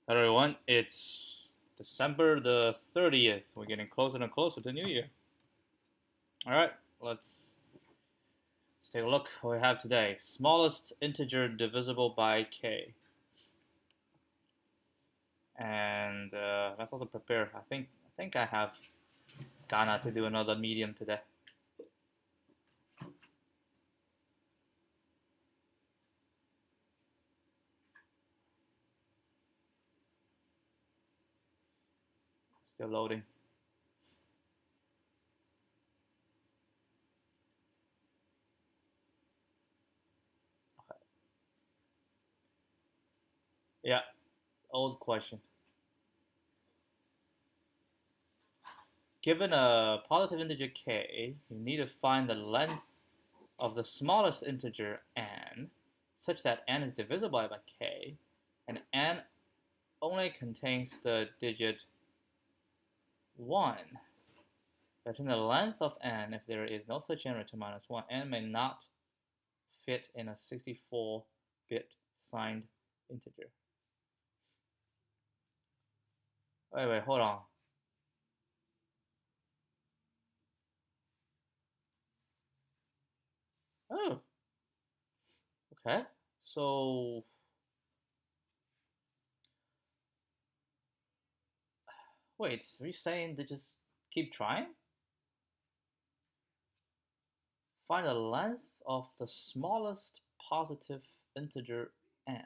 Hello everyone, it's December the 30th. We're getting closer and closer to New Year. Alright, let's take a look what we have today. Smallest integer divisible by k. And let's also prepare. I think I have Ghana to do another medium today. Still loading. Okay. Yeah, old question. Given a positive integer k, you need to find the length of the smallest integer n, such that n is divisible by k, and n only contains the digit 1. Between the length of n, if there is no such n return -1, n may not fit in a 64-bit signed integer. Wait, hold on. Oh, okay. So, wait, so you're saying to just keep trying? Find the length of the smallest positive integer n.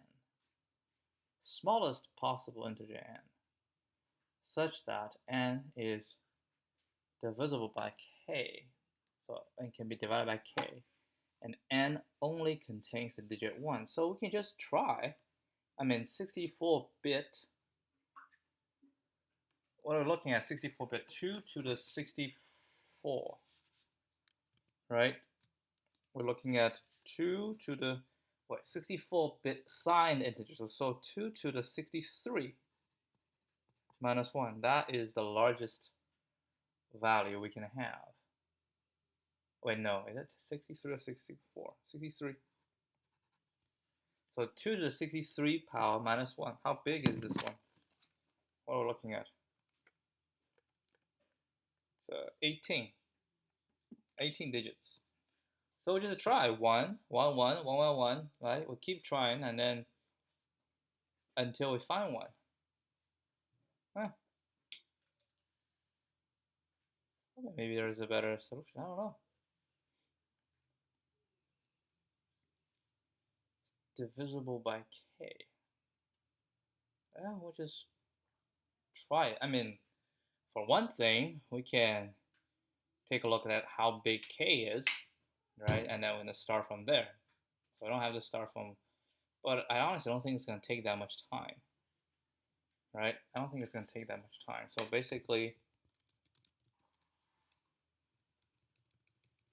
Smallest possible integer n, such that n is divisible by k. So n can be divided by k. And n only contains the digit 1. So we can just try. 64-bit. What are we looking at? 64-bit 2 to the 64. Right? We're looking at 2 to the 64-bit signed integer. So 2 to the 63 minus 1. That is the largest value we can have. Wait, no, is it 63 or 64? 63. So 2 to the 63 power minus 1. How big is this one? What are we looking at? It's 18. 18 digits. So we just try 1, 1, 1, 1, 1, 1, right? We'll keep trying and then until we find 1. Huh. Maybe there's a better solution. I don't know. Divisible by k. Yeah, we'll just try it. For one thing, we can take a look at how big k is, right? And then we're gonna start from there. So I don't have to start from, but I honestly don't think it's gonna take that much time, right? I don't think it's gonna take that much time. So basically,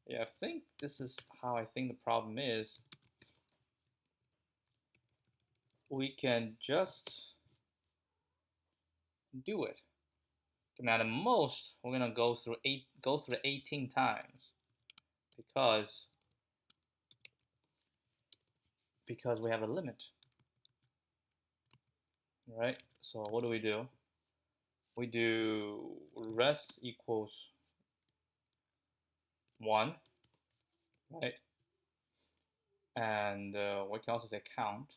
yeah, I think this is how I think the problem is. We can just do it. Now, at the most, we're gonna go through 18 times because we have a limit, right? So what do? We do res equals 1, right? And we can also say count.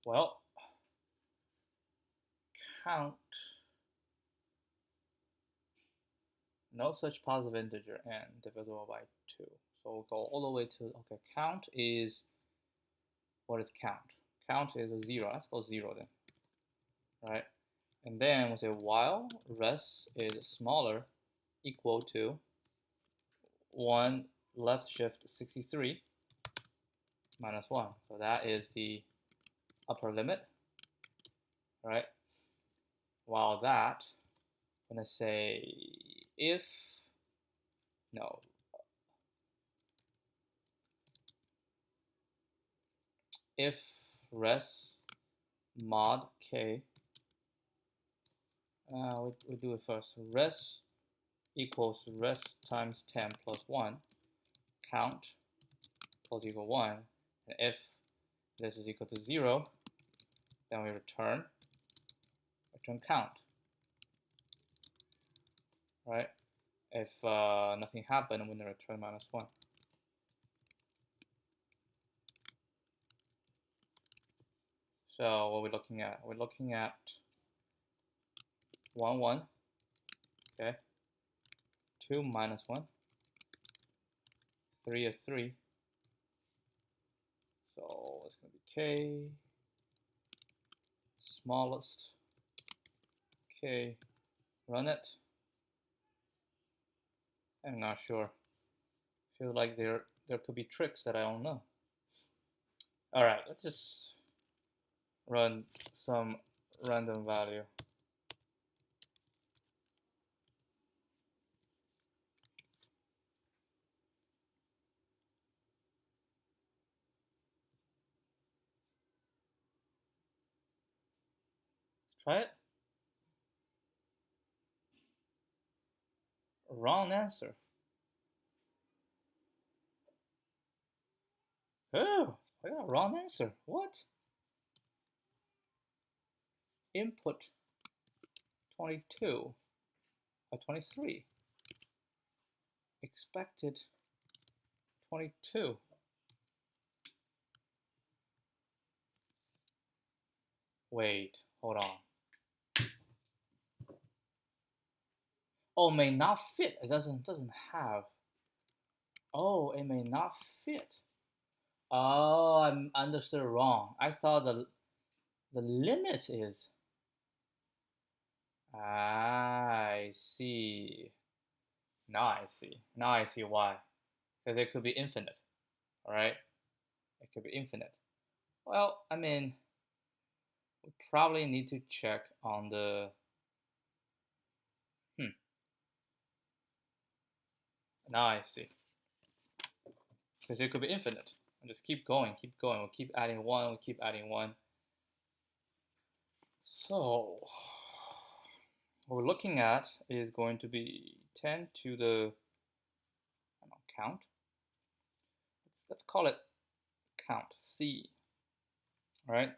Well, count, no such positive integer n divisible by 2. So we'll go all the way to, okay, count is, what is count? Count is a 0. Let's go 0 then, right? And then we'll say while res is smaller equal to 1 left shift 63 minus 1. So that is the upper limit, right? While that, I'm going to say if res mod k, we do it first. Res equals res times 10 plus 1, count plus equal 1. And if this is equal to 0, then we return count. Right? If nothing happened, we return -1. So what are we looking at? We're looking at 1, 1. Okay. 2 minus 1. 3 is 3. So it's going to be k, smallest, k, run it. I'm not sure. Feel like there could be tricks that I don't know. All right, let's just run some random value. Try it. Wrong answer. Oh, I got wrong answer. What? Input 22 or 23. Expected 22. Wait, hold on. Oh, may not fit. It doesn't have. Oh, it may not fit. Oh, I understood wrong. I thought the limit is. I see. Now I see. Now I see why. Because it could be infinite. All right? It could be infinite. Well, I mean, we probably need to check on the. Now I see. Because it could be infinite. And just keep going, keep going. We'll keep adding 1, we'll keep adding 1. So, what we're looking at is going to be 10 to the count. Let's call it count, C. All right?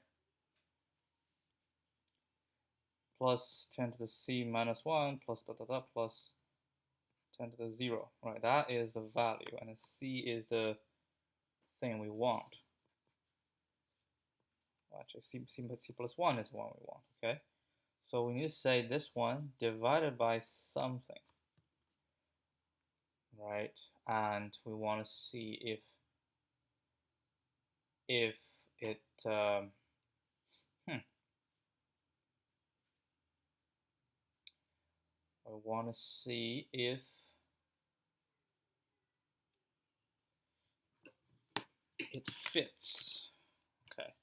Plus 10 to the C minus 1 plus plus 10 to the 0. Right, that is the value, and the C is the thing we want. Actually, C plus 1 is the one we want, okay? So we need to say this one divided by something, right? And we want to see if it I want to see if it fits. Okay.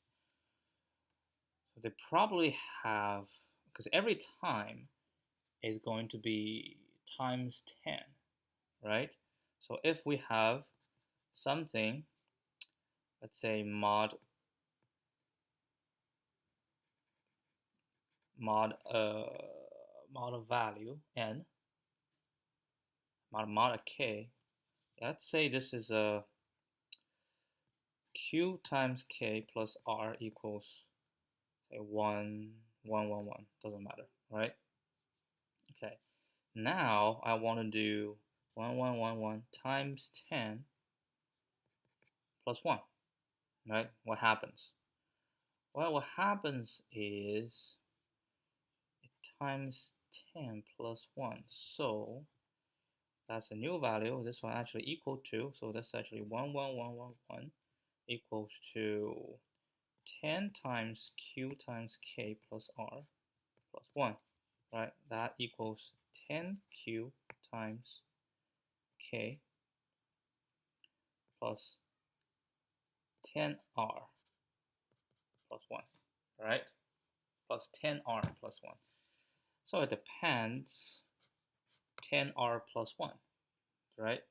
So they probably have, because every time is going to be times 10, right? So if we have something, let's say mod of value n, mod of k, let's say this is a q times k plus r equals, say 1, 1, 1, 1, doesn't matter, right? Okay, now I want to do 1, 1, 1, 1 times 10 plus 1, right? What happens? Well, what happens is it times 10 plus 1, so that's a new value. This one actually equal to, so that's actually 1, 1, 1, 1, 1 equals to 10 times q times k plus r plus 1, right? That equals 10q times k plus 10r plus 1, right? Plus 10r plus 1. So it depends 10r plus 1, right?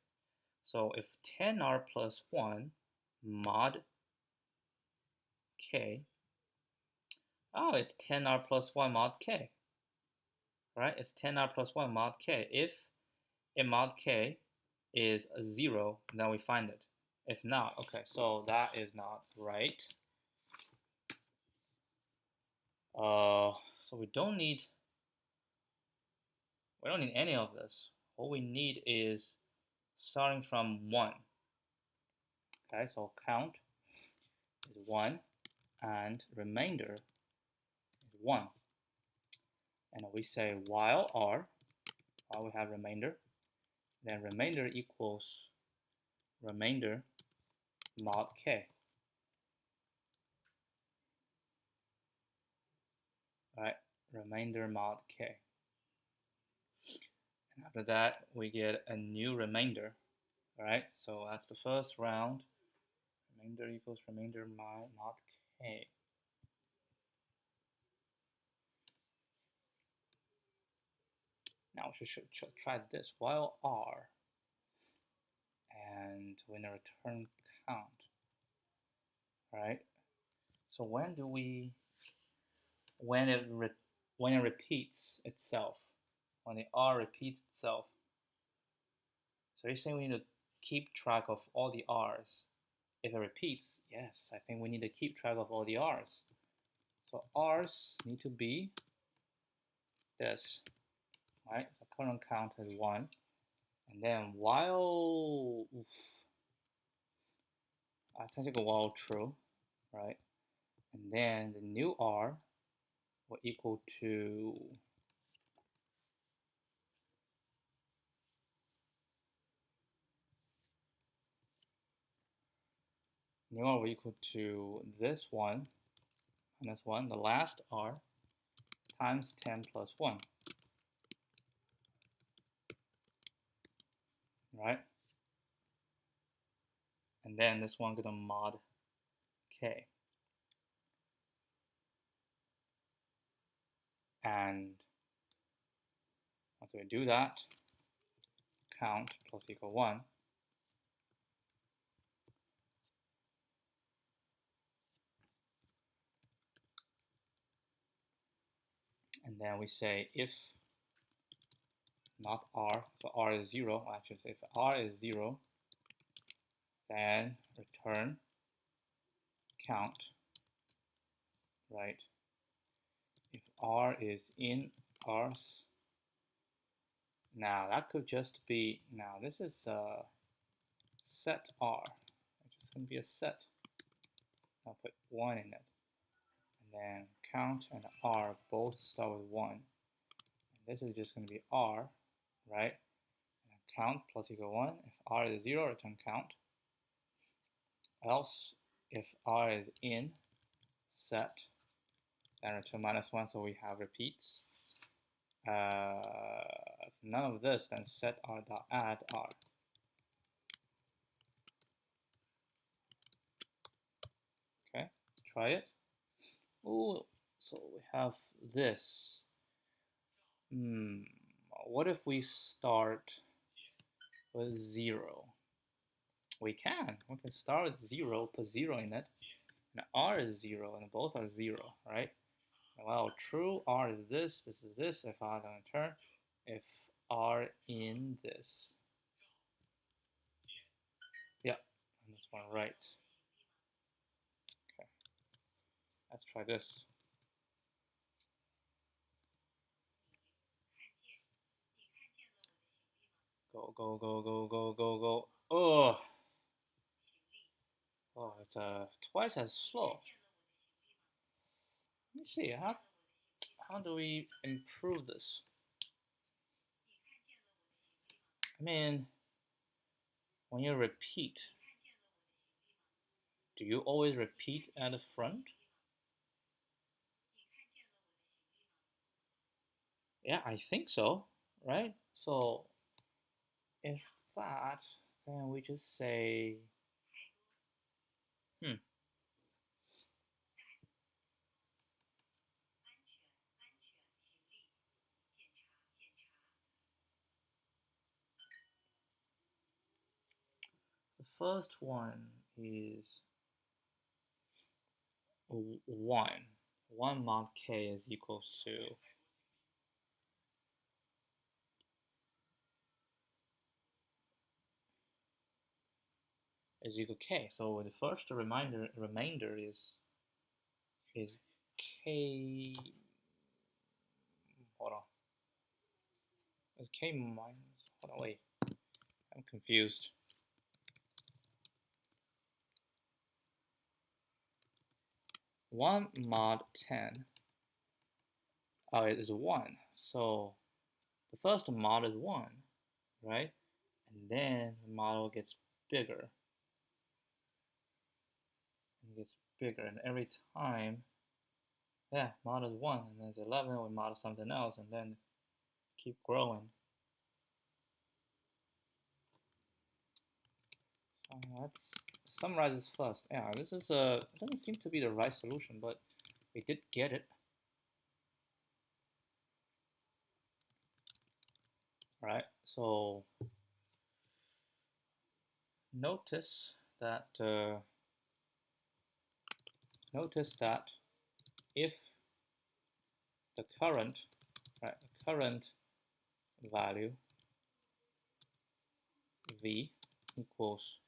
So if 10r plus 1 mod k, oh, it's 10r plus 1 mod k, right? It's 10r plus 1 mod k. If a mod k is 0, then we find it. If not, okay, so that is not right. So we don't need any of this. What we need is starting from 1. Okay, so count is 1 and remainder is 1. And we say while we have remainder, then remainder equals remainder mod k. Right, remainder mod k. And after that, we get a new remainder. Right, so that's the first round. Remainder equals remainder mod k. Now we should try this. While r, and when I return count. Right. So when it repeats itself, when the r repeats itself. So you're saying we need to keep track of all the r's. If it repeats, yes, I think we need to keep track of all the r's. So r's need to be this. Right, so current count is 1, and then while I think it's while true, right, and then the new r will equal to this one minus 1, the last r, times 10 plus 1. Right? And then this one gonna mod k. And once we do that, count plus equal 1. And then we say if not r, so r is 0, actually if r is 0, then return count, right? If r is in r's, now that could just be, now this is set r, it's just going to be a set. I'll put 1 in it. And then count and r both start with 1. And this is just going to be r, right? And count plus equal 1. If r is 0, return count. Else, if r is in set, then return minus 1, so we have repeats. If none of this, then set r dot add r. Okay, let's try it. Oh, so we have this. What if we start with 0? We can start with 0, put 0 in it, and r is 0, and both are 0, right? Well, true, r is this is this, if r don't return, if r in this. Yeah, and this one right. Okay, let's try this. Go, go, go, go, go, go, go. Oh, it's twice as slow. Let me see, how do we improve this? I mean, when you repeat, do you always repeat at the front? Yeah, I think so, right? So if that, then we just say, The first one is 1. 1 mod k is equals to, is equal k. So the first remainder is k. Hold on. Is k minus. Hold on, wait. I'm confused. One mod 10. Oh, it is 1. So the first mod is 1, right? And then the model gets bigger. And gets bigger. And every time, yeah, mod is 1. And then it's 11, we mod something else. And then keep growing. Let's summarize this first. Yeah, this is it doesn't seem to be the right solution, but we did get it. All right, so notice that if the current value v equals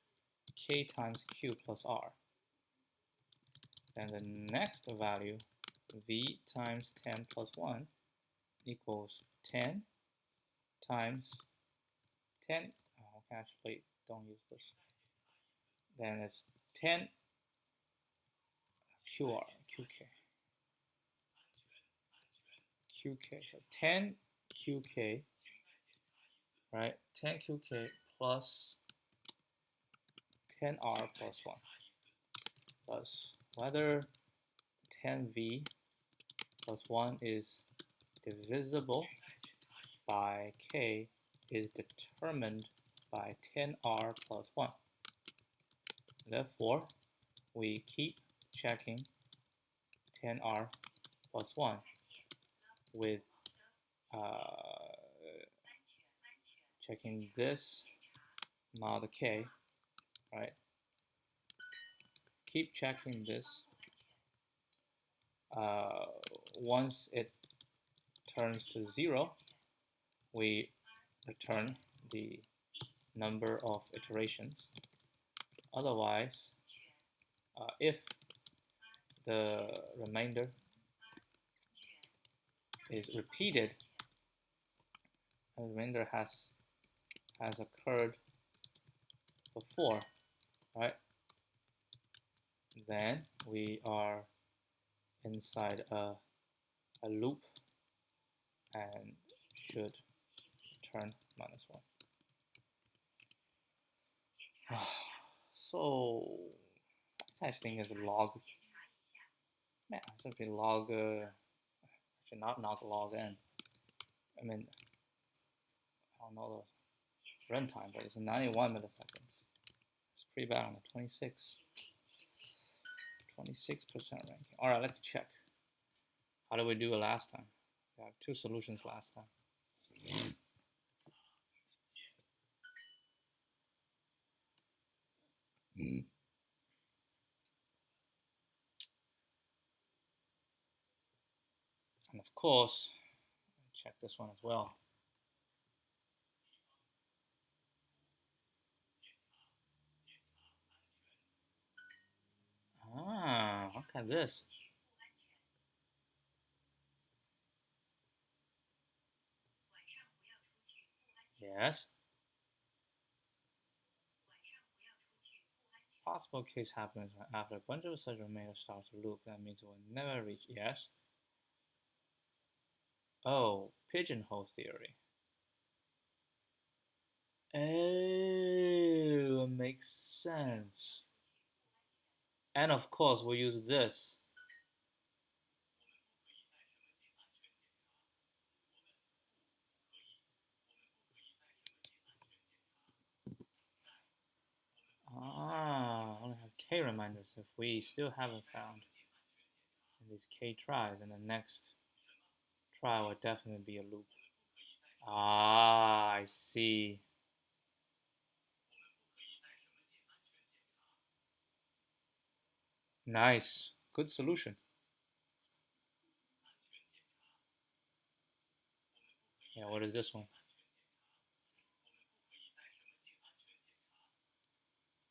k times q plus r, then the next value v times 10 plus 1 equals 10 times 10. Oh, actually, don't use this. Then it's 10 qr qk. So 10 qk, right? 10 qk plus 10r plus 1 plus whether 10v plus 1 is divisible by k is determined by 10r plus 1. Therefore, we keep checking 10r plus 1 with checking this mod k, right? Keep checking this. Once it turns to 0, we return the number of iterations. Otherwise, if the remainder is repeated, the remainder has occurred before, right? Then we are inside a loop and should return -1. So I think is log. Man, it's gonna be log. Actually, not log n. I mean, I don't know the runtime, but it's 91 milliseconds. It's pretty bad on the 26% ranking. All right, let's check. How did we do it last time? We have 2 solutions last time. And of course, check this one as well. Ah, look at this. Yes. Possible case happens when after a bunch of such remainder starts to loop. That means it will never reach. Yes. Oh, pigeonhole theory. Oh, it makes sense. And of course, we'll use this. Only has k reminders. If we still haven't found in these k tries, then the next try will definitely be a loop. I see. Nice. Good solution. Yeah, what is this one?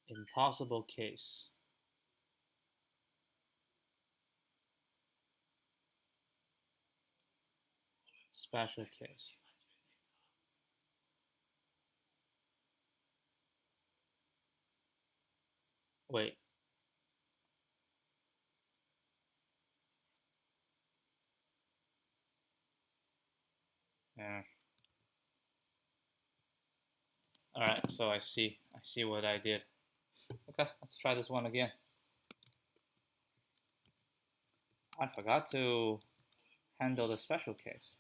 It Impossible case. Special case. Wait. Yeah. All right, so I see what I did. Okay, let's try this one again. I forgot to handle the special case.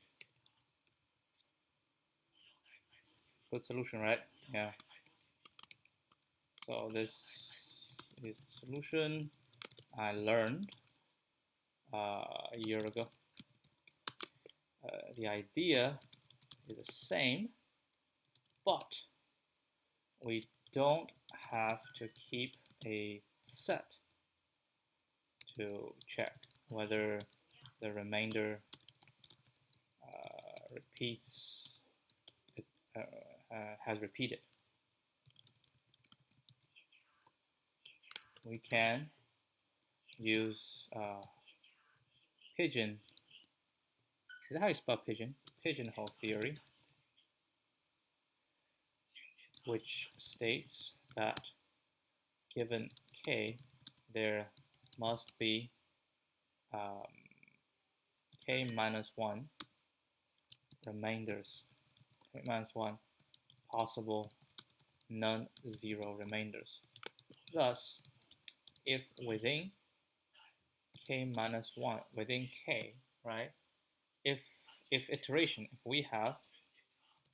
Good solution, right? Yeah. So this is the solution I learned a year ago. The idea is the same, but we don't have to keep a set to check whether the remainder repeats, has repeated. We can use pigeon. Is that how you spell pigeon? Pigeonhole theory, which states that given k, there must be k minus 1 remainders, k minus 1 possible non-zero remainders. Thus, if within k minus 1, within k, right, if iteration,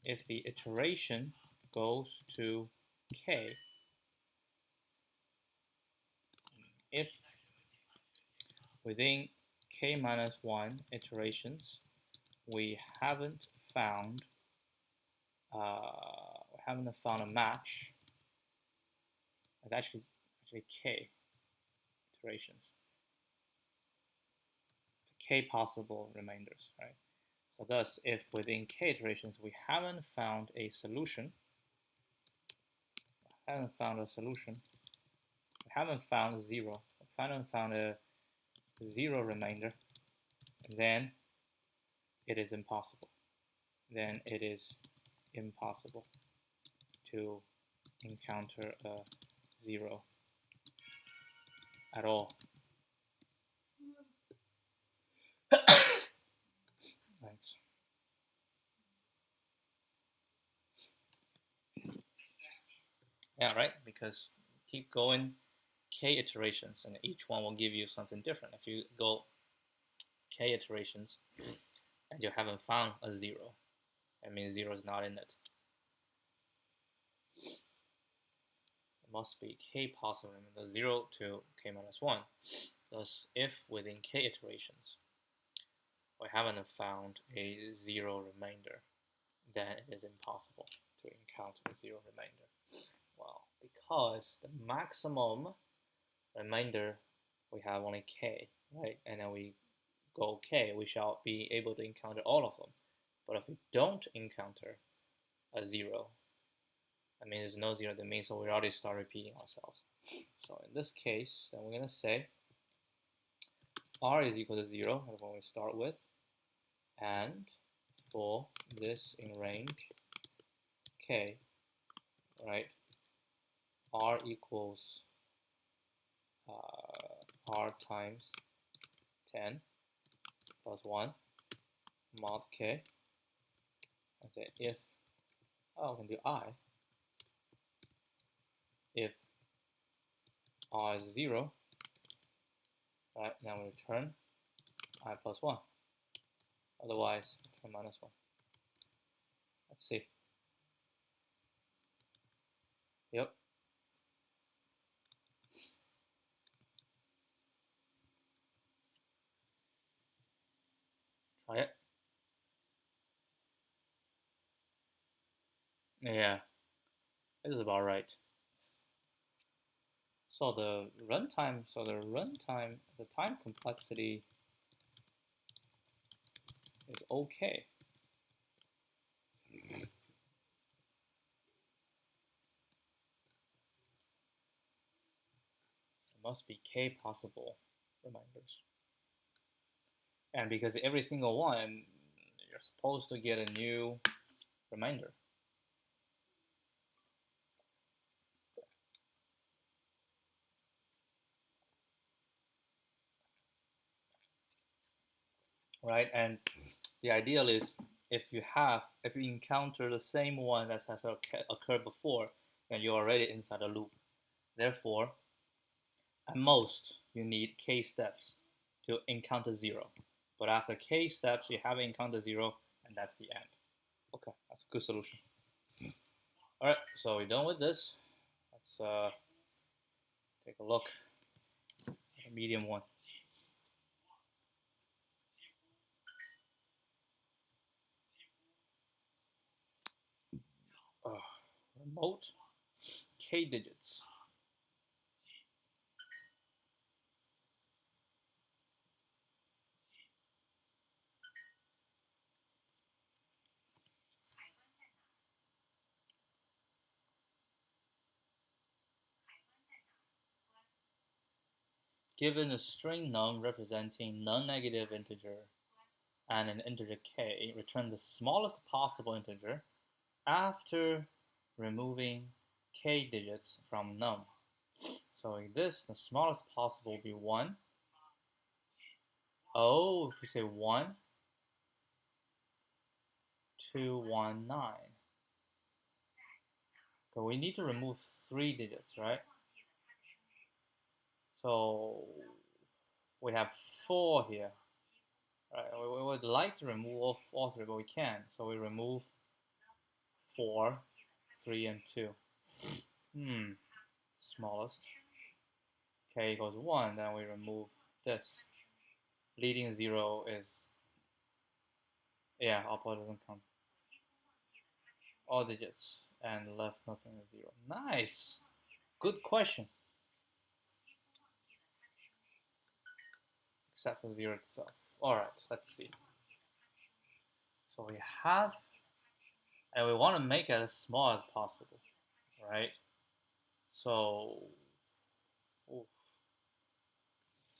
if the iteration goes to k, if within k minus 1 iterations we haven't found a match, it's actually k iterations, k possible remainders, right? So thus, if within k iterations we haven't found a solution, we haven't found a zero remainder, then it is impossible. Then it is impossible to encounter a zero at all. Thanks. Yeah, right, because keep going k iterations and each one will give you something different. If you go k iterations and you haven't found a zero, that means zero is not in it. It must be k possible, the 0 to k minus 1. Thus, if within k iterations we haven't found a zero remainder, then it is impossible to encounter a zero remainder. Well, because the maximum remainder we have only k, right? And then we go k, we shall be able to encounter all of them. But if we don't encounter a zero, that means there's no zero, that means we already start repeating ourselves. So in this case, then we're going to say r is equal to 0, that's what we start with, and for this in range k, right, r equals r times 10 plus 1 mod k, and say if, we can do I, if r is 0, right, now we return I plus 1, otherwise return minus 1. Let's see. Yep. Try it. Yeah, this is about right. So the time complexity is okay. must be k possible reminders. And because every single one, you're supposed to get a new reminder. Right? And the ideal is if you encounter the same one that has occurred before, then you're already inside a loop. Therefore, at most, you need k steps to encounter 0. But after k steps, you haven't encountered 0, and that's the end. Okay, that's a good solution. All right, so we're done with this. Let's take a look at the medium one. Remote k digits. Given a string num representing non-negative integer and an integer k, return the smallest possible integer after removing k digits from num. So in this, the smallest possible will be 1. Oh, if we say 1, 2, 1, 9. So we need to remove 3 digits, right? So we have 4 here. Right, we would like to remove all 3, but we can't. So we remove 4, 3, and 2. Smallest. K equals 1, then we remove this. Leading 0 is, yeah, output doesn't count. All digits, and left nothing is 0. Nice! Good question. Except for 0 itself. Alright, let's see. So we have, and we want to make it as small as possible, right? So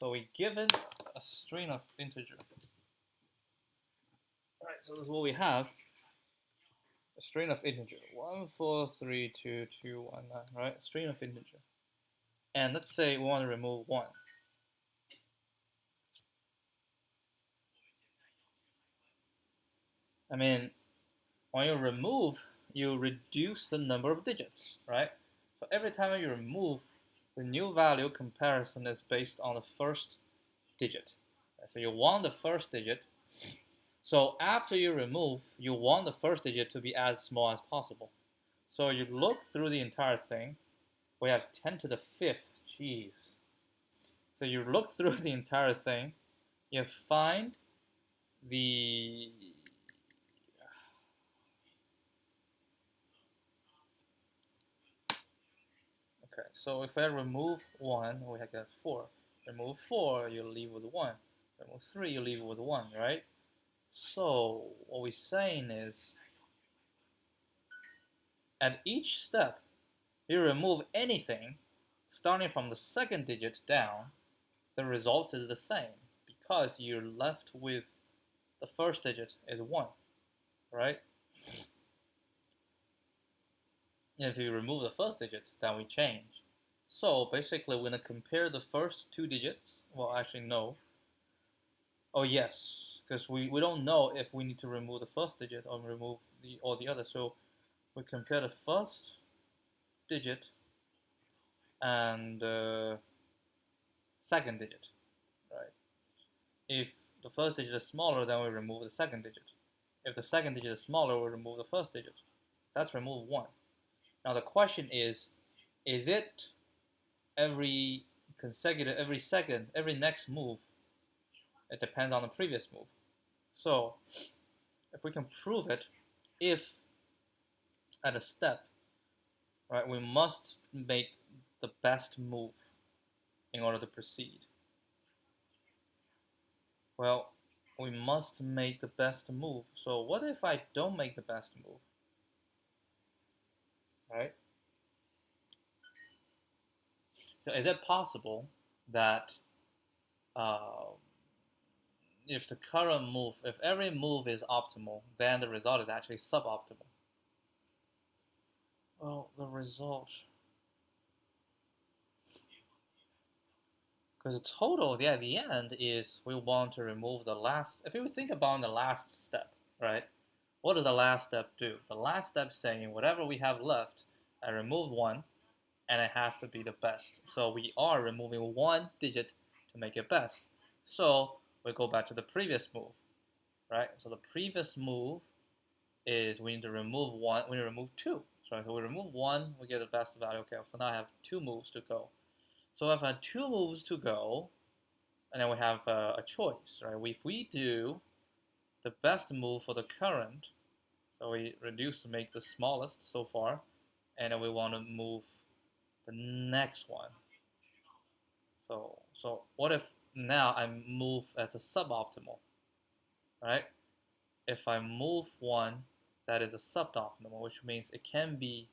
we given a string of integer. Alright, so this is what we have. A string of integer. 1, 4, 3, 2, 2, 1, 9, right? A string of integer. And let's say we want to remove 1. I mean, when you remove, you reduce the number of digits, right? So every time you remove, the new value comparison is based on the first digit. So you want the first digit. So after you remove, you want the first digit to be as small as possible. So you look through the entire thing. We have 10 to the 5th. Jeez. So you look through the entire thing. You find the okay, so if I remove 1, we have 4. Remove 4, you leave with 1. Remove 3, you leave with 1, right? So what we're saying is, at each step, you remove anything, starting from the second digit down, the result is the same, because you're left with the first digit is 1, right? If you remove the first digit, then we change. So basically, we're going to compare the first 2 digits. Well, actually, no. Oh, yes, because we don't know if we need to remove the first digit or remove the other. So we compare the first digit and the second digit, right? If the first digit is smaller, then we remove the second digit. If the second digit is smaller, we remove the first digit. That's remove 1. Now the question is it every consecutive, every second, every next move? It depends on the previous move. So if we can prove it, if at a step, right, we must make the best move in order to proceed. Well, we must make the best move. So what if I don't make the best move? Right? So is it possible that uh, if the current move, if every move is optimal, then the result is actually suboptimal? Well, the result, because the total at the end is we want to remove the last. If you think about the last step, right? What does the last step do? The last step is saying whatever we have left, I remove one, and it has to be the best. So we are removing one digit to make it best. So we go back to the previous move, right? So the previous move is we need to remove one, we need to remove two. So if we remove one, we get the best value. Okay, so now I have two moves to go. So if I have two moves to go, and then we have a choice, right? If we do the best move for the current, so we reduce to make the smallest so far, and then we want to move the next one. So what if now I move at a suboptimal, right? If I move one that is a suboptimal, which means it can be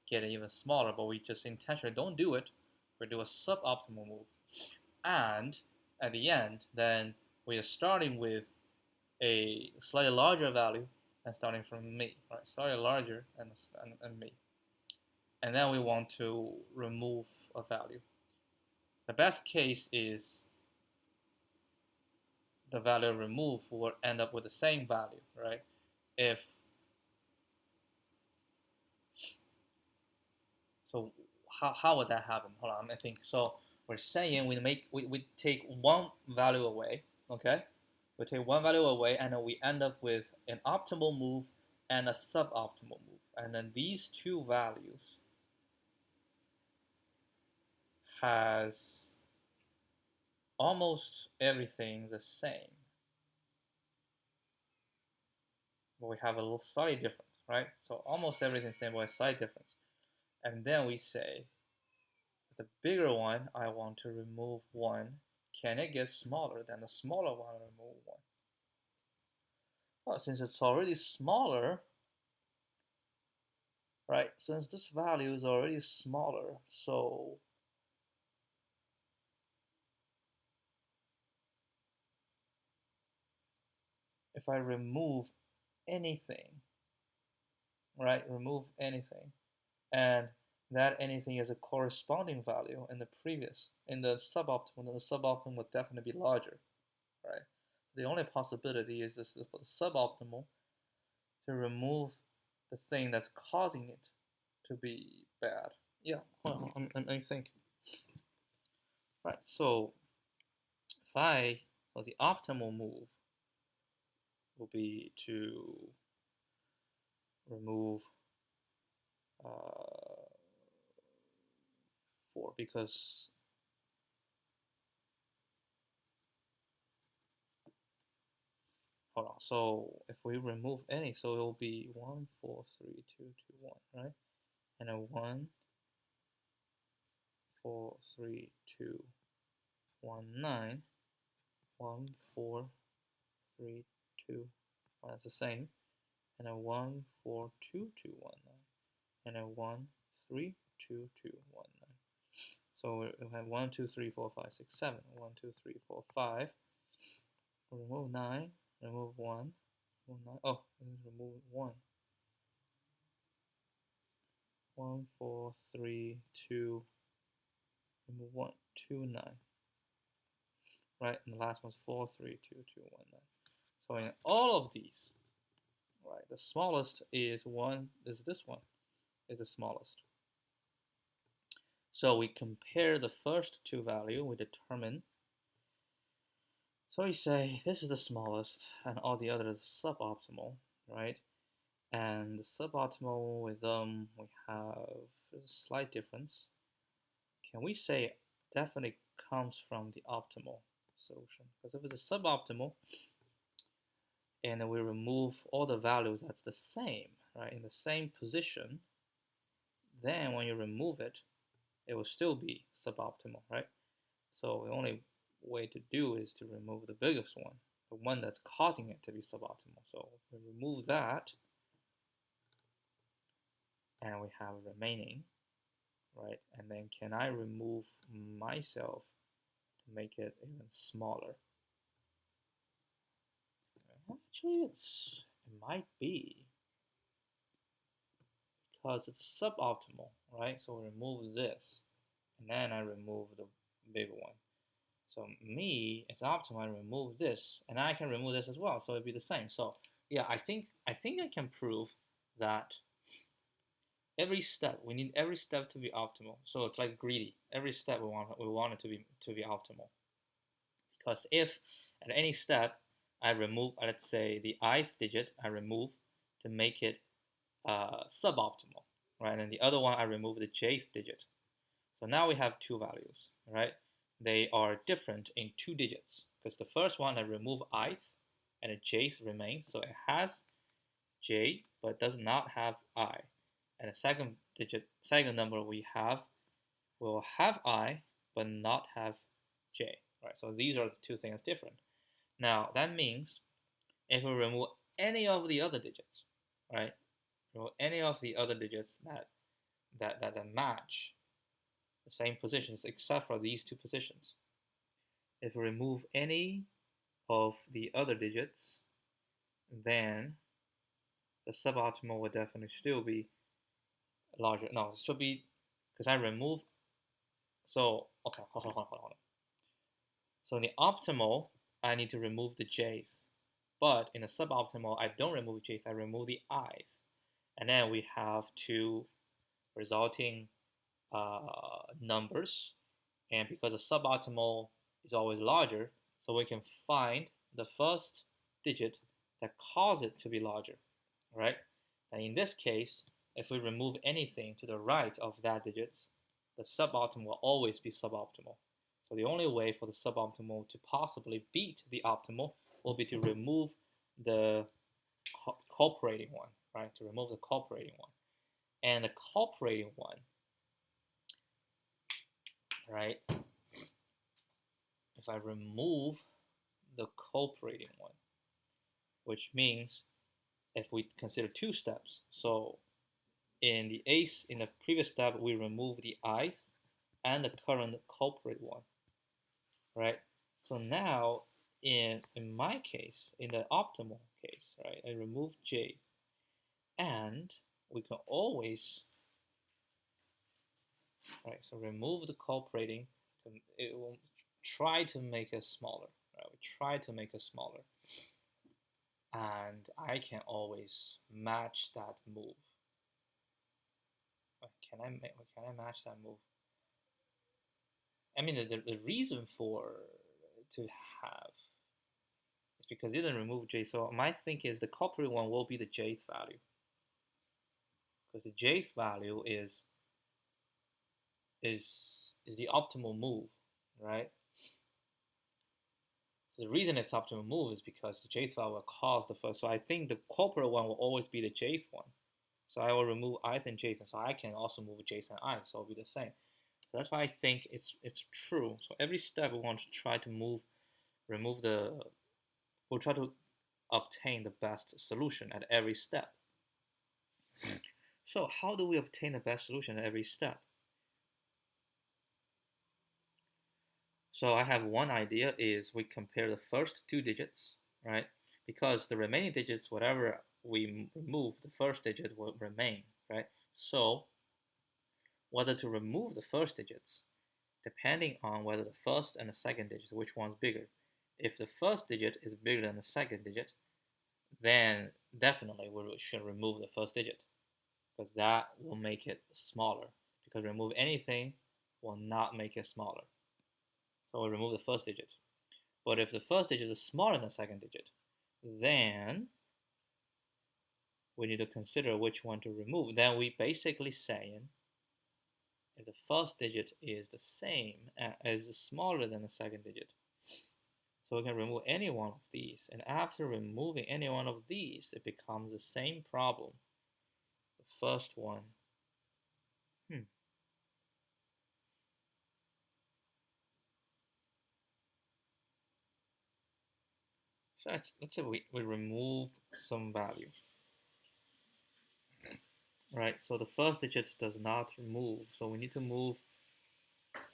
getting even smaller, but we just intentionally don't do it. We do a suboptimal move, and at the end, then we are starting with a slightly larger value and starting from me, right? Slightly larger and me, and then we want to remove a value. The best case is the value removed will end up with the same value, right? If so, how would that happen? Hold on, I think so. We're saying we take one value away, okay? We take one value away, and then we end up with an optimal move and a suboptimal move, and then these two values has almost everything the same, but we have a little slight difference, right? So almost everything's the same, but a slight difference. And then we say, the bigger one, I want to remove one. Can it get smaller than the smaller one? Remove one. Well, since it's already smaller, right? Since this value is already smaller, so if I remove anything, right? Remove anything, and that anything is a corresponding value in the previous, in the suboptimal, then the suboptimal would definitely be larger, right? The only possibility is this for the suboptimal to remove the thing that's causing it to be bad. Yeah, well, I think. Right, so if well, the optimal move will be to remove uh, 4 because hold on. So if we remove any, so it will be 1, 4, 3, 2, 2, 1, right? And a 1, 4, 3, 2, 1, 9, 1, 4, 3, 2, 1. That's the same. And a 1, 4, 2, 2, 1, 9. And a 1, 3, 2, 2, 1, 9. So we have 1, 2, 3, 4, 5, 6, 7. 1, 2, 3, 4, 5. Remove 9. Remove 1. Remove 9. Oh, remove 1. 1, 4, 3, 2. Remove 1, 2, 9. Right, and the last one's 4, 3, 2, 2, 1, 9. So in all of these, right, the smallest is this one, is the smallest. So we compare the first two values, we determine. So we say this is the smallest and all the others are suboptimal, right? And the suboptimal with them, we have a slight difference. Can we say definitely comes from the optimal solution? Because if it's a suboptimal, and we remove all the values that's the same, right, in the same position, then when you remove it, it will still be suboptimal, right? So the only way to do is to remove the biggest one, the one that's causing it to be suboptimal. So we remove that, and we have remaining, right? And then can I remove myself to make it even smaller? Actually, it might be because it's suboptimal, right? So remove this, and then I remove the big one. So me, it's optimal. I remove this, and I can remove this as well. So it'd be the same. So yeah, I think I can prove that every step we need every step to be optimal. So it's like greedy. Every step we want it to be optimal. Because if at any step I remove, let's say the ith digit, I remove to make it suboptimal, right? And the other one I remove the jth digit. So now we have two values, right? They are different in two digits because the first one I remove ith and the jth remains, so it has j but does not have I. And the second number we have will have I but not have j, right? So these are the two things different. Now that means if we remove any of the other digits, right? Remove any of the other digits that match the same positions except for these two positions. If we remove any of the other digits, then the suboptimal would definitely still be larger. No, it should be because I remove. So okay, hold on. So in the optimal, I need to remove the jth, but in the suboptimal, I don't remove jth. I remove the ith, and then we have two resulting numbers, and because the suboptimal is always larger, so we can find the first digit that causes it to be larger, right? And in this case, if we remove anything to the right of that digit, the suboptimal will always be suboptimal. So the only way for the suboptimal to possibly beat the optimal will be to remove the cooperating one, right? To remove the cooperating one. And the cooperating one, right? If I remove the cooperating one, which means if we consider two steps, so in the previous step, we remove the ith and the current culprit one, right? So now, in my case, in the optimal case, right, I remove jth, and we can always, right, so remove the cooperating, it will try to make it smaller, right? We try to make it smaller, and I can always match that move. Can I match that move? I mean, the reason for to have is because it didn't remove j. So my thinking is the culprit one will be the jth value, because the jth value is the optimal move, right? So the reason it's optimal move is because the jth value will cause the first. So I think the culprit one will always be the jth one. So I will remove ith and jth, and so I can also move jth and ith, so it'll be the same. So that's why I think it's true. So every step we want to try to we'll try to obtain the best solution at every step. So how do we obtain the best solution at every step? So I have one idea is we compare the first two digits, right? Because the remaining digits, whatever we remove, the first digit will remain, right? So whether to remove the first digits, depending on whether the first and the second digit, which one's bigger. If the first digit is bigger than the second digit, then definitely we should remove the first digit, because that will make it smaller, because remove anything will not make it smaller. So we'll remove the first digit. But if the first digit is smaller than the second digit, then we need to consider which one to remove. Then we basically saying if the first digit is the same as smaller than the second digit, so we can remove any one of these, and after removing any one of these, it becomes the same problem. The first one, so let's say we remove some value. right? So the first digit does not move. So we need to move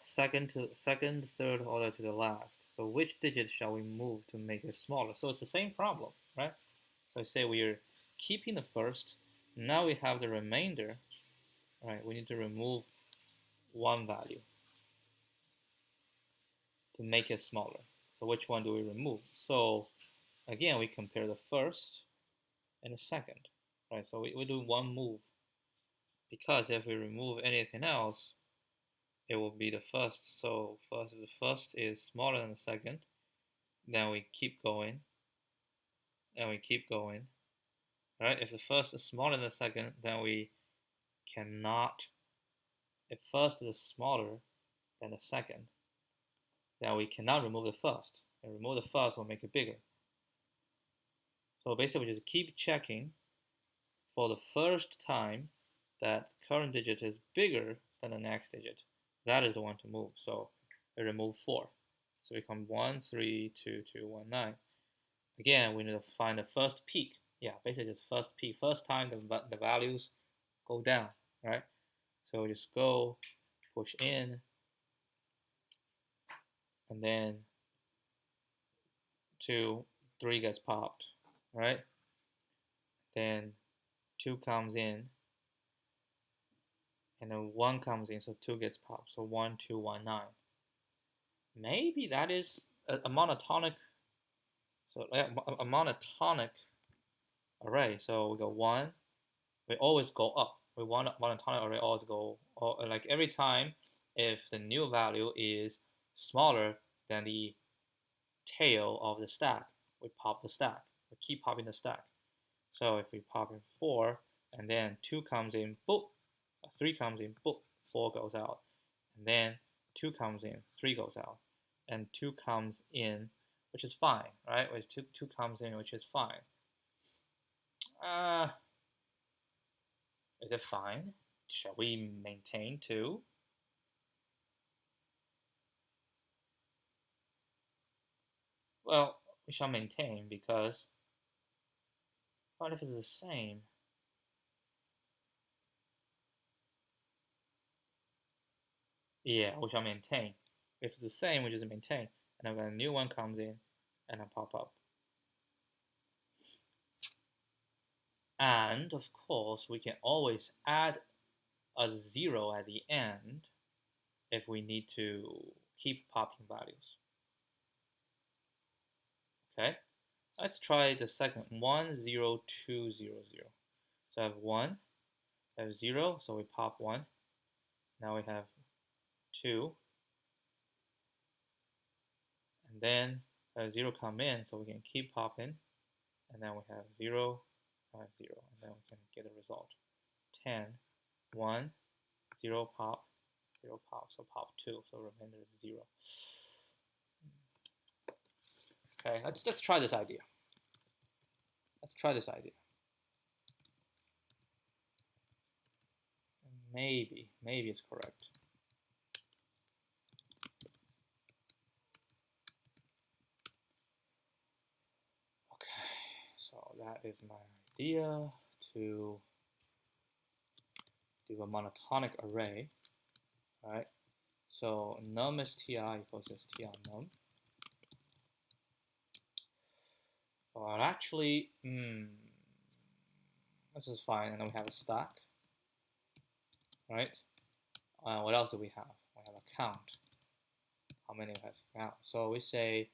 second, third order to the last. So which digit shall we move to make it smaller? So it's the same problem, right? So I say we are keeping the first. Now we have the remainder, right? We need to remove one value to make it smaller. So which one do we remove? So again, we compare the first and the second, right? So we do one move, because if we remove anything else, it will be the first. So first, if the first is smaller than the second, then we keep going, and we keep going, right? If the first is smaller than the second, then we cannot, if first is smaller than the second, then we cannot remove the first. And remove the first will make it bigger. So basically, we just keep checking for the first time that current digit is bigger than the next digit. That is the one to move. So we remove 4. So we become 1, 3, 2, 2, 1, 9. Again, we need to find the first peak. Yeah, basically just first peak. First time the values go down, right? So we just go, push in, and then 2, 3 gets popped, right? Then 2 comes in, and then 1 comes in, so 2 gets popped. So 1, 2, 1, 9. Maybe that is a monotonic, so a monotonic array. So we go 1, we always go up. We want a monotonic array always go, like every time if the new value is smaller than the tail of the stack, we pop the stack. We keep popping the stack. So if we pop in 4, and then 2 comes in, boop, 3 comes in, boop, 4 goes out. And then 2 comes in, 3 goes out. And 2 comes in, which is fine, right? 2 comes in, which is fine. Is it fine? Shall we maintain 2? Well, we shall maintain because what if it's the same? Yeah, we shall maintain. If it's the same, we just maintain. And then when a new one comes in, and then pop up. And of course, we can always add a 0 at the end if we need to keep popping values. Okay, let's try the second 1, 0, 2, 0, 0. So I have 1, I have 0, so we pop 1. Now we have 2, and then 0 come in, so we can keep popping, and then we have 0, 0, and then we can get a result. 10, 1, 0 pop, 0 pop, so pop 2, so remainder is 0. Okay, let's try this idea. Let's try this idea. Maybe it's correct. Okay, so that is my idea to do a monotonic array. All right, so num str equals str num. Well, actually, this is fine, and then we have a stack, right? What else do we have? We have a count. How many we have now? So we say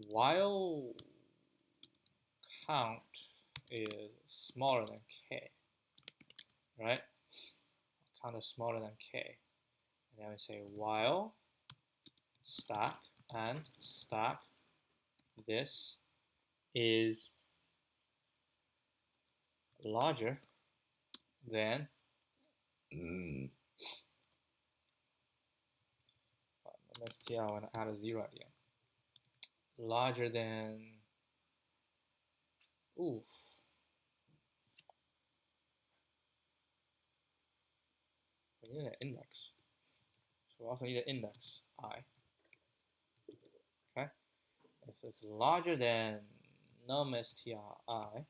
while count is smaller than k, right? Count is smaller than k, and then we say while stack and stack this is larger than str, I want to add a 0 at the end. Larger than, oof. We need an index. So we also need an index, I. Okay? If it's larger than num str I,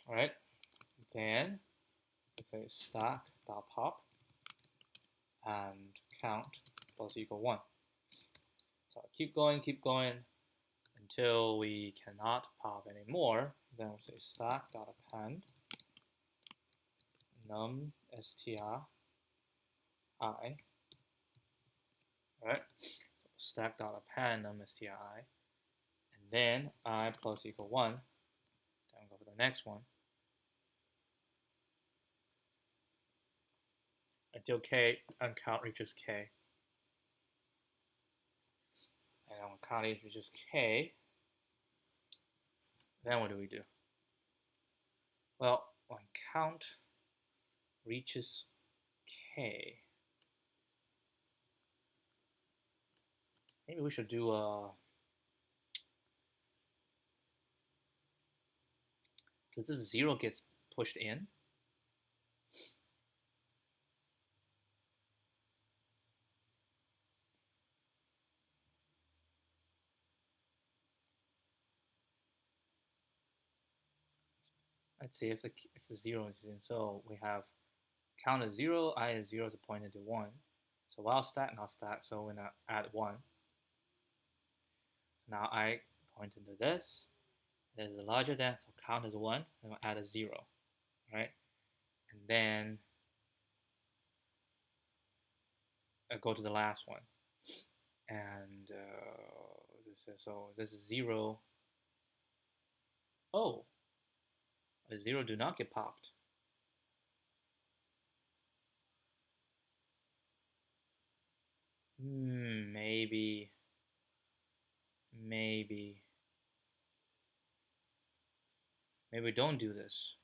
All right, then we say stack.pop and count plus equal 1. So keep going until we cannot pop anymore. Then we say stack.append num str I. Alright, so stack.append num str I, and then I plus equal 1. Then go for the next one until k and count reaches k. And when count reaches k, then what do we do? Well, when count reaches k, maybe we should do because this 0 gets pushed in. Let's see if the 0 is in. So we have count is 0, I is 0 is pointed to 1. So while stack, not stack, so we're going to add 1. Now I point into this. It is larger than, so count is 1, and we'll add a 0. Right? And then I go to the last one. And this is 0. Oh, a 0 do not get popped. Maybe don't do this.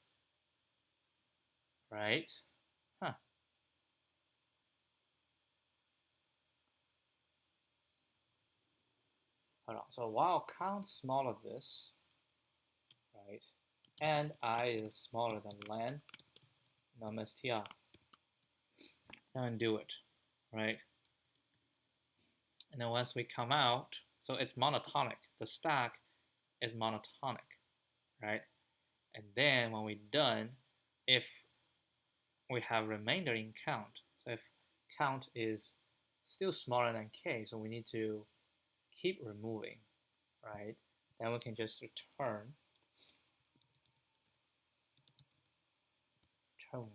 Right? Huh. Hold on. So while count smaller than this, right, and I is smaller than len num str, and do it, right? And then once we come out, so it's monotonic. The stack is monotonic, right? And then when we're done, if we have remainder in count, so if count is still smaller than k, so we need to keep removing, right? Then we can just return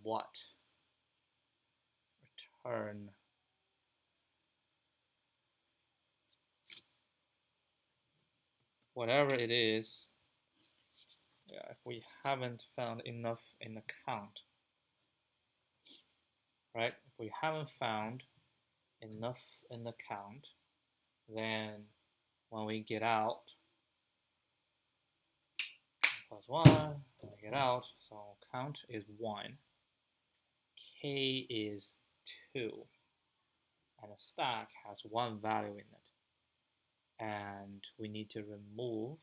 what? Return whatever it is. Yeah, if we haven't found enough in the count, right? If we haven't found enough in the count, then when we get out, plus 1, when we get out, so count is 1, k is 2, and the stack has 1 value in it. And we need to remove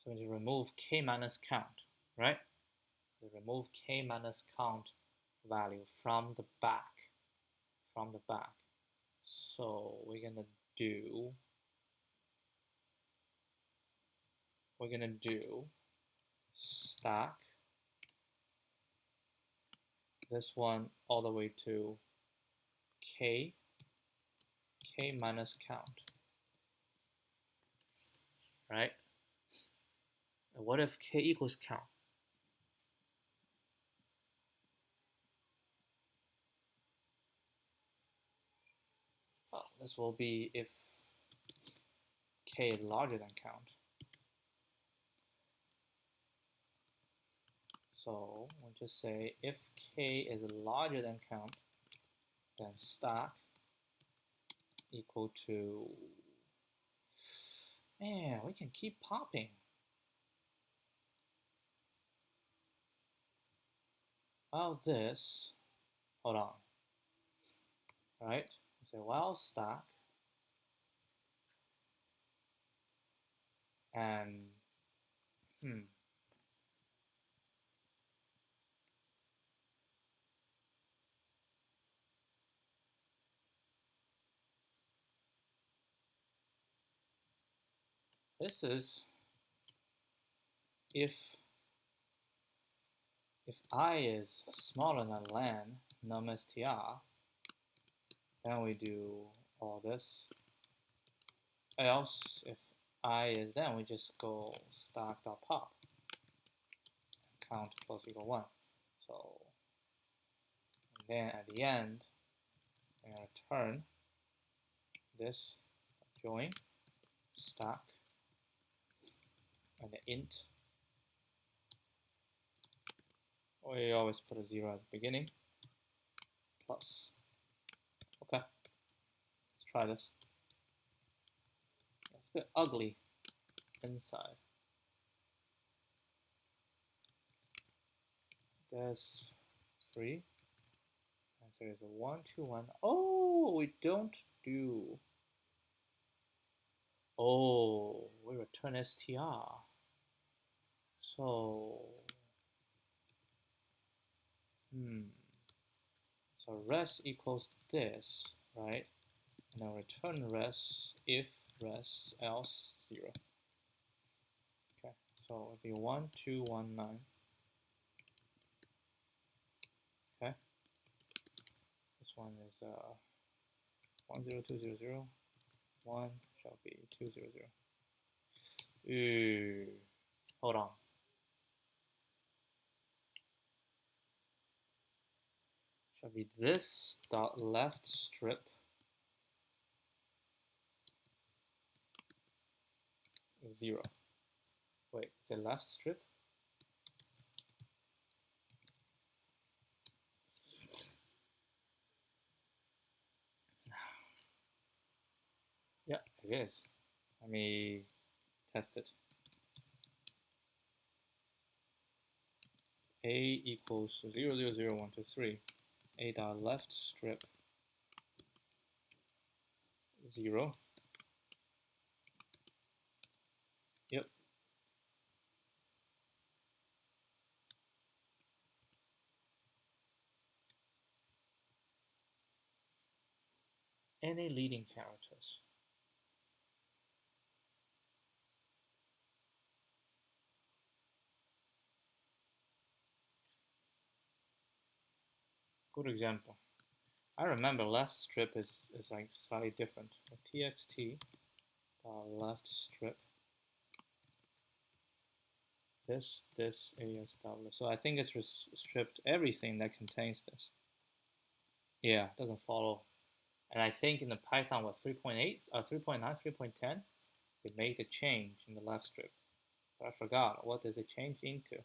so we need to remove k minus count, right? We remove k minus count value from the back. So we're gonna do stack this one all the way to k minus count, right? And what if k equals count? Well, this will be if k is larger than count. So we'll just say if k is larger than count, then stack equal to, man, we can keep popping. While this, hold on, right? So while stack and this is if I is smaller than len num str, then we do all this. Else, if I is then we just go stack.pop, count plus equal 1. So and then at the end, I'm going to return this join stack and the int. We always put a 0 at the beginning. Plus. Okay. Let's try this. It's a bit ugly inside. There's 3. Answer is a 1, 2, 1. Oh, we don't do. Oh, we return str. So. So res equals this, right? And then return res if res else 0. Okay, so it'll be 1, 2, 1, 9. Okay. This one is 1, 0, 2, 0, 0. 1 shall be 2, 0, 0. Hold on. Shall be this dot left strip is 0. Wait, is it left strip? Yeah, it is. Let me test it. A equals 0, 0, 0, 1, 2, 3. A dot left strip 0. Yep. Any leading characters. Good example. I remember left strip is like slightly different. txt left strip this ASW. So I think it's stripped everything that contains this. Yeah, it doesn't follow. And I think in the Python was 3.8, 3.9, 3.10, they made a change in the left strip. But I forgot what does it change into.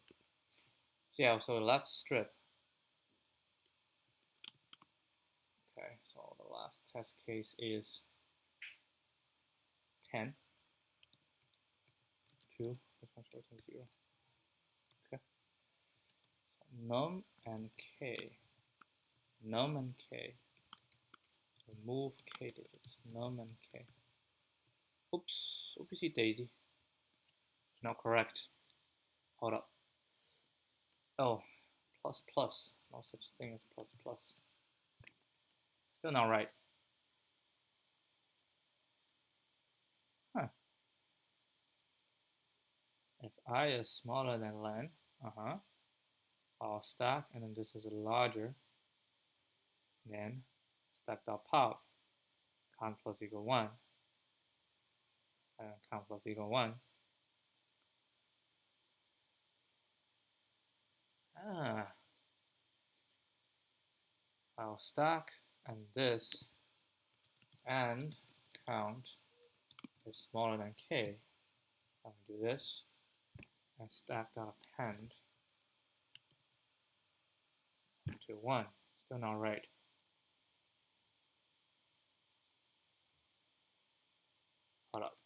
So yeah, so left strip. Okay, so the last test case is 10. 2, this one shows 0. Okay. So num and k. Num and k. Remove k digits. Num and k. Oops, oopsie daisy. It's not correct. Hold up. Oh, plus plus. No such thing as plus plus. Still not right. Huh. If I is smaller than len, I'll stack, and then this is larger than stack.pop. Count plus equal 1. Count plus equal 1. I'll stack and this and count is smaller than k. I'll do this and stack.append to 1. Still not right. Hold up.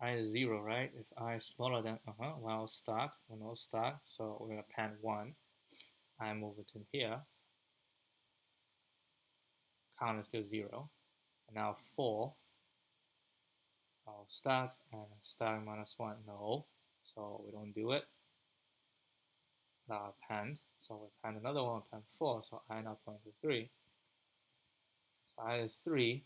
I is 0, right? If I is smaller than, well, stack, we know stack, so we're going to append 1. I move it in here. Count is still 0. And now 4. I'll stack, and stack minus 1, no. So we don't do it. Now append. So we append another one, append 4. So I now point to 3. So I is 3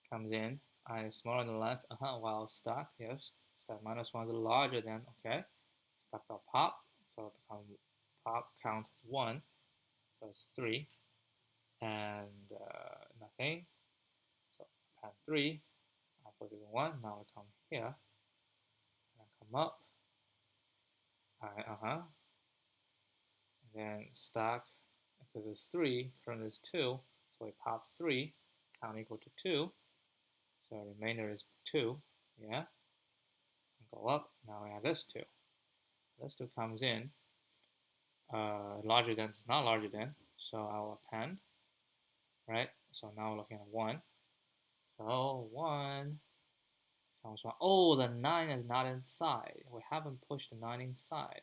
comes in. I is smaller than length, while stack, yes, stack minus 1 is larger than, okay, stack.pop, so it becomes pop count 1, so it's 3, and nothing, so append 3, I put it in 1, now I come here, and I come up, and then stack, because it's 3, turn is 2, so we pop 3, count equal to 2, so remainder is 2, yeah, and go up, now we have this 2. This 2 comes in, larger than, it's not larger than, so I'll append, right? So now we're looking at 1. So 1 comes 1. Oh, the 9 is not inside. We haven't pushed the 9 inside.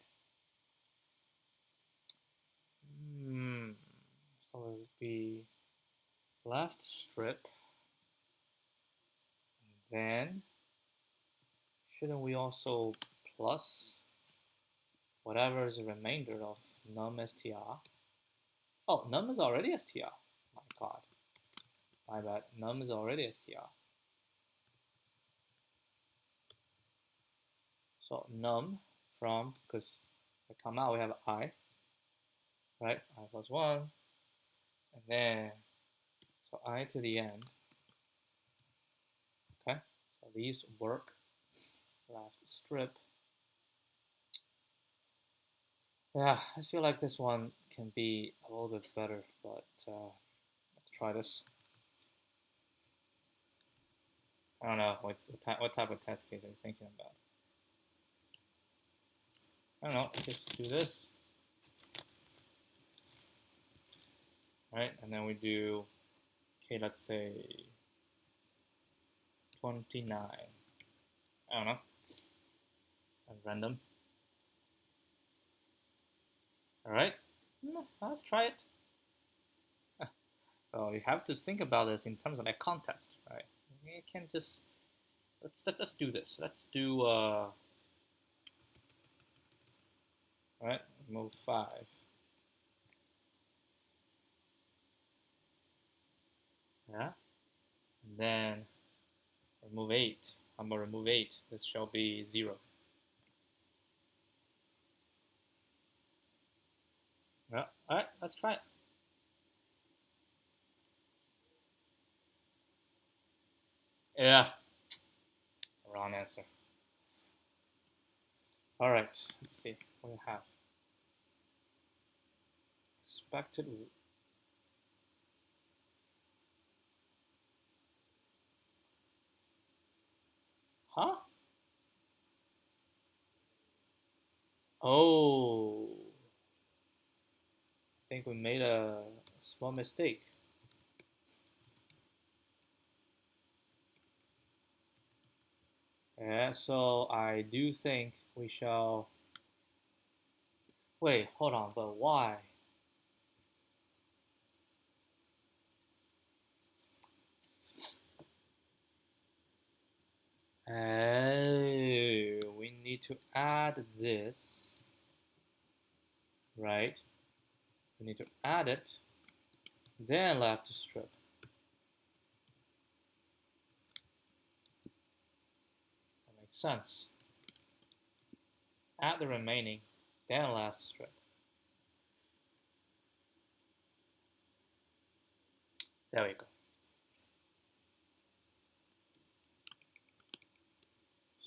So it would be left strip. And then, shouldn't we also plus whatever is the remainder of num str? Oh, num is already str. My god. My bad. Num is already str. So num from, because we come out, we have I, right? I plus 1. And then, so I to the end. Okay, so these work. Left strip. Yeah, I feel like this one can be a little bit better, but let's try this. I don't know what type of test case are you thinking about. I don't know, just do this. Right, and then we do, okay, let's say 29. I don't know. And random. Alright, let's try it. So you have to think about this in terms of a contest, right? You can't just, let's do this. Let's do, right, remove 5. Yeah, and then remove 8. I'm going to remove 8. This shall be 0. Yeah, alright, let's try it. Yeah, wrong answer. Alright, let's see what we have. Expected. Huh? Oh, I think we made a small mistake. Yeah, so I do think we shall. Wait, hold on, but why? Oh, we need to add this, right? We need to add it, then left strip. That makes sense. Add the remaining, then left strip. There we go.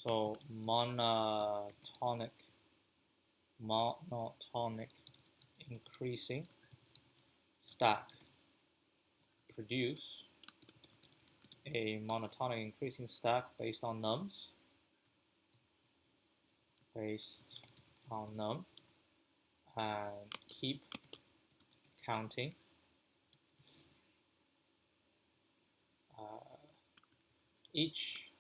So monotonic increasing stack produce a monotonic increasing stack based on nums, and keep counting each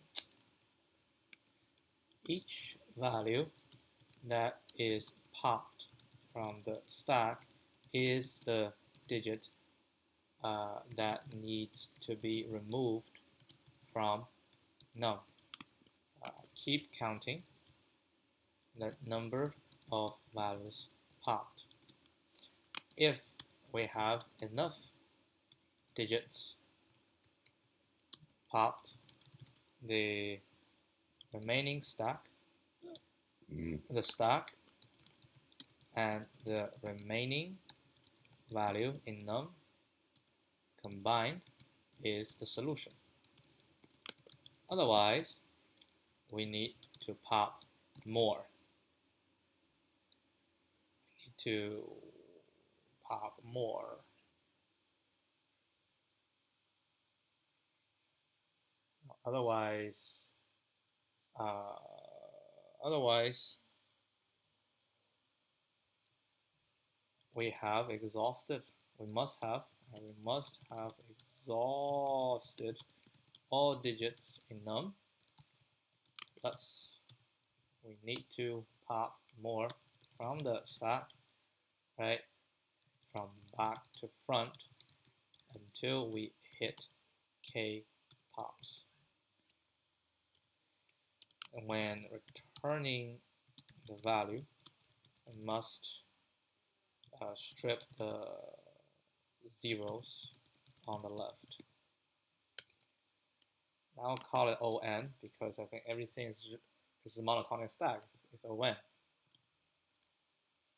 value that is popped from the stack is the digit that needs to be removed from num. Keep counting the number of values popped. If we have enough digits popped the remaining stack, the stack, and the remaining value in num combined is the solution. Otherwise, we need to pop more. We need to pop more. Otherwise, we have exhausted. We must have exhausted all digits in num. Plus, we need to pop more from the stack, right, from back to front until we hit k pops. And when returning the value, we must strip the zeros on the left. Now I'll call it ON because I think everything is a monotonic stack. It's ON,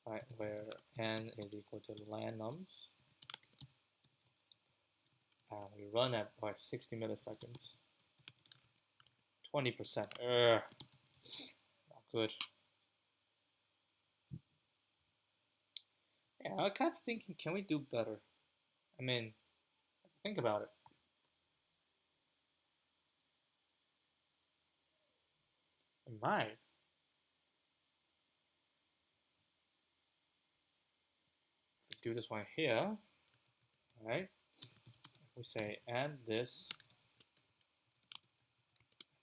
right? Where n is equal to len nums, and we run at 60 milliseconds. 20%. Not good. Yeah, I kept thinking, can we do better? I mean, think about it. We might. If we do this one here, right? If we say add this,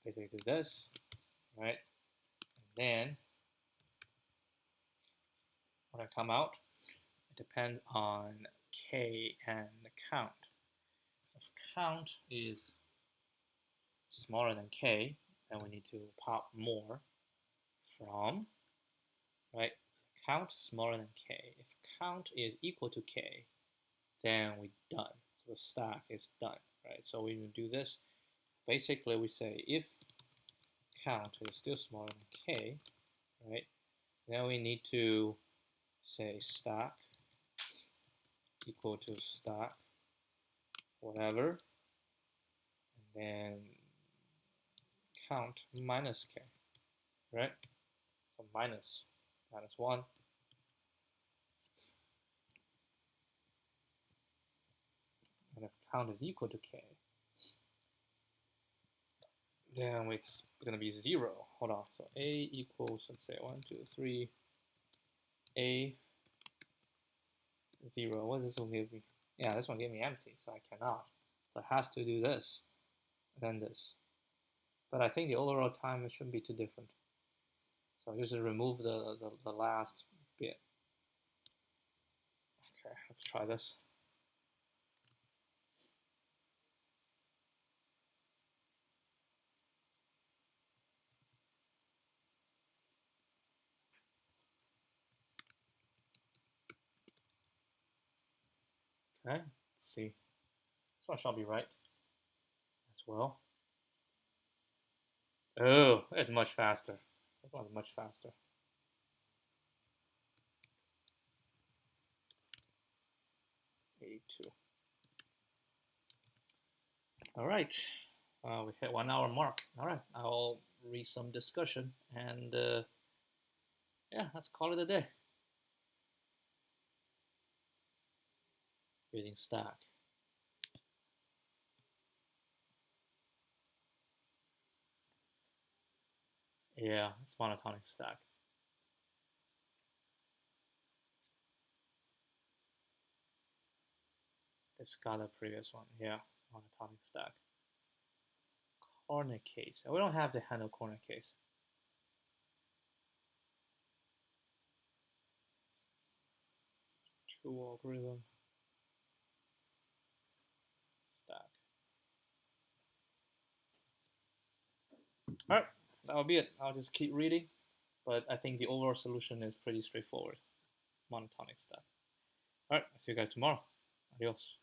basically do this, right? And then when I come out, it depends on k and the count. If count is smaller than k, then we need to pop more from, right? Count smaller than k. If count is equal to k, then we're done. So the stack is done, right? So we will do this. Basically, we say if count is still smaller than k, right? Then we need to say stack equal to stack whatever, and then count minus k, right? So minus 1. And if count is equal to k, then it's going to be 0. Hold on. So a equals, let's say 1, 2, 3, a 0. What does this one give me? Yeah, this one gave me empty, so I cannot. So it has to do this, then this. But I think the overall time shouldn't be too different. So just remove the last bit. Okay, let's try this. Okay, let's see. This one shall be right as well. Oh, it's much faster. This one's much faster. A2. All right, we hit 1 hour mark. All right, I'll read some discussion and yeah, let's call it a day. Reading stack. Yeah, it's monotonic stack. Discard the previous one. Yeah, monotonic stack. Corner case. We don't have to handle corner case. True algorithm. Stack. All right, that'll be it. I'll just keep reading, but I think the overall solution is pretty straightforward. Monotonic stack. All right, I'll see you guys tomorrow. Adios.